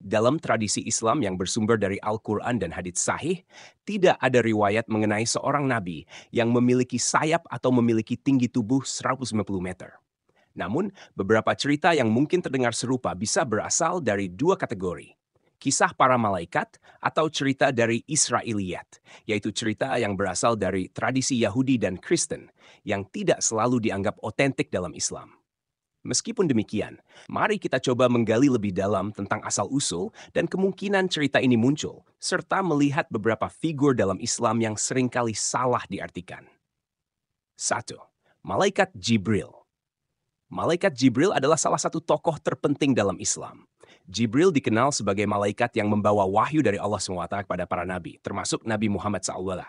Dalam tradisi Islam yang bersumber dari Al-Quran dan hadits sahih, tidak ada riwayat mengenai seorang nabi yang memiliki sayap atau memiliki tinggi tubuh 150 meter. Namun, beberapa cerita yang mungkin terdengar serupa bisa berasal dari dua kategori. Kisah para malaikat atau cerita dari Israiliyat, yaitu cerita yang berasal dari tradisi Yahudi dan Kristen yang tidak selalu dianggap otentik dalam Islam. Meskipun demikian, mari kita coba menggali lebih dalam tentang asal-usul dan kemungkinan cerita ini muncul, serta melihat beberapa figur dalam Islam yang seringkali salah diartikan. 1. Malaikat Jibril. Malaikat Jibril adalah salah satu tokoh terpenting dalam Islam. Jibril dikenal sebagai malaikat yang membawa wahyu dari Allah SWT kepada para nabi, termasuk Nabi Muhammad SAW.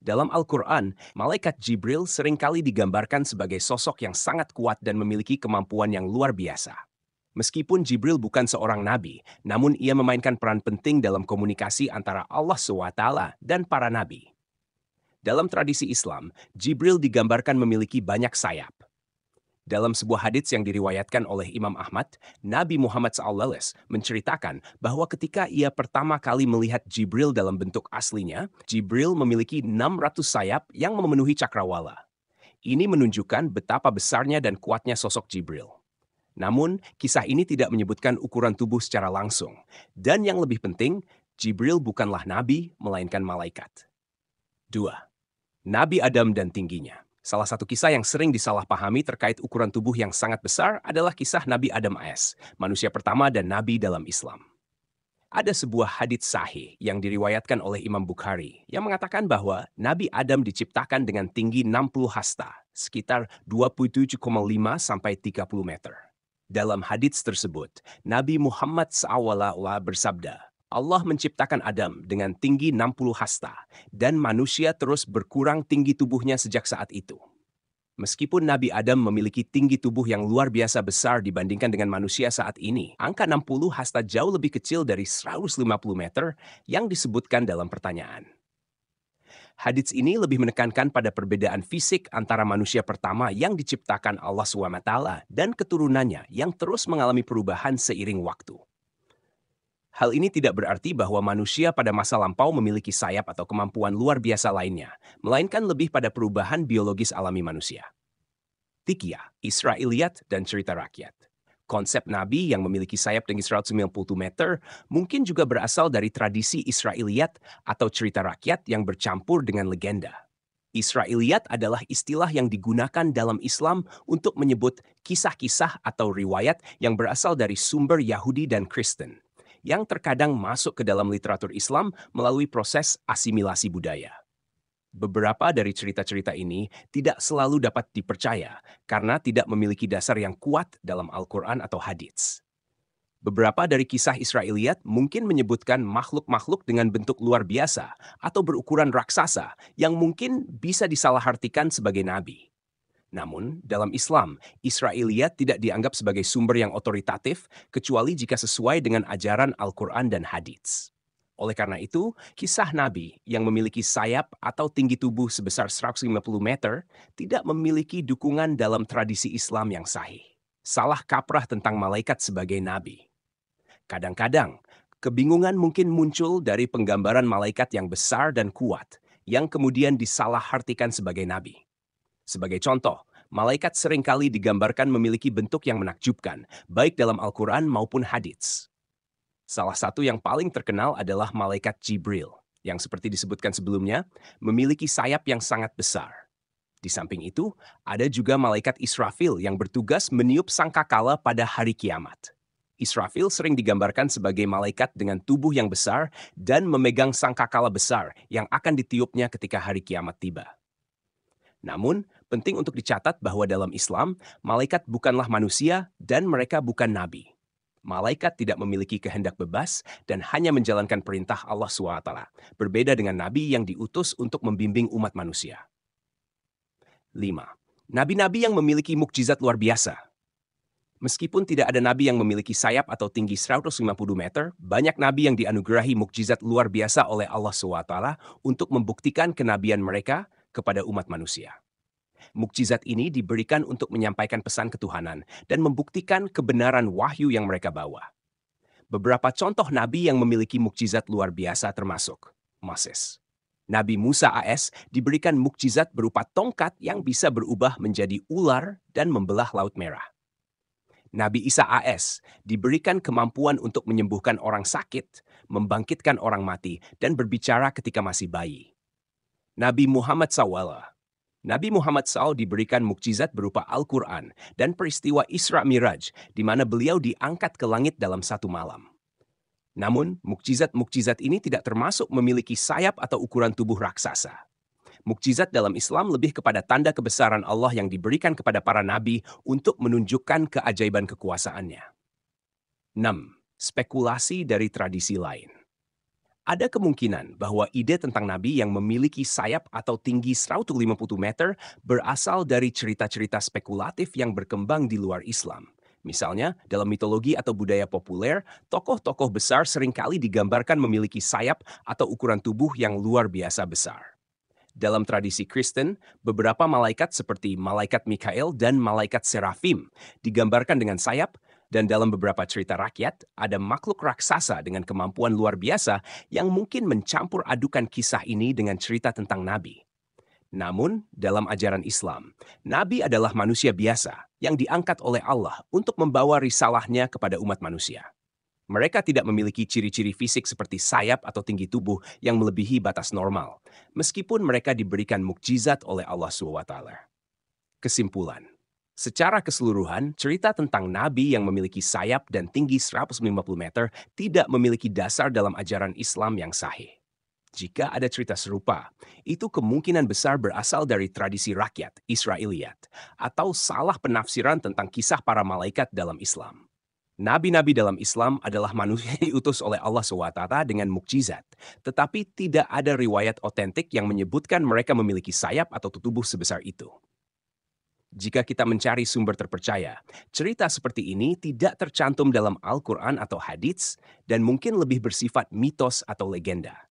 Dalam Al-Quran, malaikat Jibril seringkali digambarkan sebagai sosok yang sangat kuat dan memiliki kemampuan yang luar biasa. Meskipun Jibril bukan seorang nabi, namun ia memainkan peran penting dalam komunikasi antara Allah SWT dan para nabi. Dalam tradisi Islam, Jibril digambarkan memiliki banyak sayap. Dalam sebuah hadits yang diriwayatkan oleh Imam Ahmad, Nabi Muhammad SAW menceritakan bahwa ketika ia pertama kali melihat Jibril dalam bentuk aslinya, Jibril memiliki 600 sayap yang memenuhi cakrawala. Ini menunjukkan betapa besarnya dan kuatnya sosok Jibril. Namun, kisah ini tidak menyebutkan ukuran tubuh secara langsung. Dan yang lebih penting, Jibril bukanlah nabi, melainkan malaikat. 2. Nabi Adam dan tingginya. Salah satu kisah yang sering disalahpahami terkait ukuran tubuh yang sangat besar adalah kisah Nabi Adam AS, manusia pertama dan nabi dalam Islam. Ada sebuah hadits sahih yang diriwayatkan oleh Imam Bukhari yang mengatakan bahwa Nabi Adam diciptakan dengan tinggi 60 hasta, sekitar 27,5 sampai 30 meter. Dalam hadits tersebut, Nabi Muhammad SAW bersabda, Allah menciptakan Adam dengan tinggi 60 hasta, dan manusia terus berkurang tinggi tubuhnya sejak saat itu. Meskipun Nabi Adam memiliki tinggi tubuh yang luar biasa besar dibandingkan dengan manusia saat ini, angka 60 hasta jauh lebih kecil dari 150 meter yang disebutkan dalam pertanyaan. Hadits ini lebih menekankan pada perbedaan fisik antara manusia pertama yang diciptakan Allah SWT dan keturunannya yang terus mengalami perubahan seiring waktu. Hal ini tidak berarti bahwa manusia pada masa lampau memiliki sayap atau kemampuan luar biasa lainnya, melainkan lebih pada perubahan biologis alami manusia. 3. Israiliyat dan cerita rakyat. Konsep nabi yang memiliki sayap tinggi 190 meter mungkin juga berasal dari tradisi Israiliyat atau cerita rakyat yang bercampur dengan legenda. Israiliyat adalah istilah yang digunakan dalam Islam untuk menyebut kisah-kisah atau riwayat yang berasal dari sumber Yahudi dan Kristen, yang terkadang masuk ke dalam literatur Islam melalui proses asimilasi budaya. Beberapa dari cerita-cerita ini tidak selalu dapat dipercaya karena tidak memiliki dasar yang kuat dalam Al-Quran atau hadits. Beberapa dari kisah Israiliyat mungkin menyebutkan makhluk-makhluk dengan bentuk luar biasa atau berukuran raksasa yang mungkin bisa disalahartikan sebagai nabi. Namun, dalam Islam, Israiliyat tidak dianggap sebagai sumber yang otoritatif kecuali jika sesuai dengan ajaran Al-Quran dan hadits. Oleh karena itu, kisah Nabi yang memiliki sayap atau tinggi tubuh sebesar 150 meter tidak memiliki dukungan dalam tradisi Islam yang sahih. Salah kaprah tentang malaikat sebagai nabi. Kadang-kadang, kebingungan mungkin muncul dari penggambaran malaikat yang besar dan kuat, yang kemudian disalahartikan sebagai nabi. Sebagai contoh, malaikat seringkali digambarkan memiliki bentuk yang menakjubkan, baik dalam Al-Quran maupun hadits. Salah satu yang paling terkenal adalah malaikat Jibril, yang seperti disebutkan sebelumnya, memiliki sayap yang sangat besar. Di samping itu, ada juga malaikat Israfil yang bertugas meniup sangkakala pada hari kiamat. Israfil sering digambarkan sebagai malaikat dengan tubuh yang besar dan memegang sangkakala besar yang akan ditiupnya ketika hari kiamat tiba. Namun, penting untuk dicatat bahwa dalam Islam, malaikat bukanlah manusia dan mereka bukan nabi. Malaikat tidak memiliki kehendak bebas dan hanya menjalankan perintah Allah SWT, berbeda dengan nabi yang diutus untuk membimbing umat manusia. 5. Nabi-nabi yang memiliki mukjizat luar biasa. Meskipun tidak ada nabi yang memiliki sayap atau tinggi 150 meter, banyak nabi yang dianugerahi mukjizat luar biasa oleh Allah SWT untuk membuktikan kenabian mereka kepada umat manusia. Mukjizat ini diberikan untuk menyampaikan pesan ketuhanan dan membuktikan kebenaran wahyu yang mereka bawa. Beberapa contoh nabi yang memiliki mukjizat luar biasa termasuk Moses. Nabi Musa AS diberikan mukjizat berupa tongkat yang bisa berubah menjadi ular dan membelah Laut Merah. Nabi Isa AS diberikan kemampuan untuk menyembuhkan orang sakit, membangkitkan orang mati, dan berbicara ketika masih bayi. Nabi Muhammad SAW. Nabi Muhammad SAW diberikan mukjizat berupa Al-Quran dan peristiwa Isra Miraj, di mana beliau diangkat ke langit dalam satu malam. Namun, mukjizat-mukjizat ini tidak termasuk memiliki sayap atau ukuran tubuh raksasa. Mukjizat dalam Islam lebih kepada tanda kebesaran Allah yang diberikan kepada para nabi untuk menunjukkan keajaiban kekuasaannya. 6. Spekulasi dari tradisi lain. Ada kemungkinan bahwa ide tentang nabi yang memiliki sayap atau tinggi 150 meter berasal dari cerita-cerita spekulatif yang berkembang di luar Islam. Misalnya, dalam mitologi atau budaya populer, tokoh-tokoh besar seringkali digambarkan memiliki sayap atau ukuran tubuh yang luar biasa besar. Dalam tradisi Kristen, beberapa malaikat seperti malaikat Mikael dan malaikat Serafim digambarkan dengan sayap, dan dalam beberapa cerita rakyat, ada makhluk raksasa dengan kemampuan luar biasa yang mungkin mencampur adukan kisah ini dengan cerita tentang nabi. Namun, dalam ajaran Islam, nabi adalah manusia biasa yang diangkat oleh Allah untuk membawa risalahnya kepada umat manusia. Mereka tidak memiliki ciri-ciri fisik seperti sayap atau tinggi tubuh yang melebihi batas normal, meskipun mereka diberikan mukjizat oleh Allah SWT. Kesimpulan. Secara keseluruhan, cerita tentang nabi yang memiliki sayap dan tinggi 150 meter tidak memiliki dasar dalam ajaran Islam yang sahih. Jika ada cerita serupa, itu kemungkinan besar berasal dari tradisi rakyat, Israiliyat, atau salah penafsiran tentang kisah para malaikat dalam Islam. Nabi-nabi dalam Islam adalah manusia yang diutus oleh Allah SWT dengan mukjizat, tetapi tidak ada riwayat otentik yang menyebutkan mereka memiliki sayap atau tubuh sebesar itu. Jika kita mencari sumber terpercaya, cerita seperti ini tidak tercantum dalam Al-Quran atau hadits dan mungkin lebih bersifat mitos atau legenda.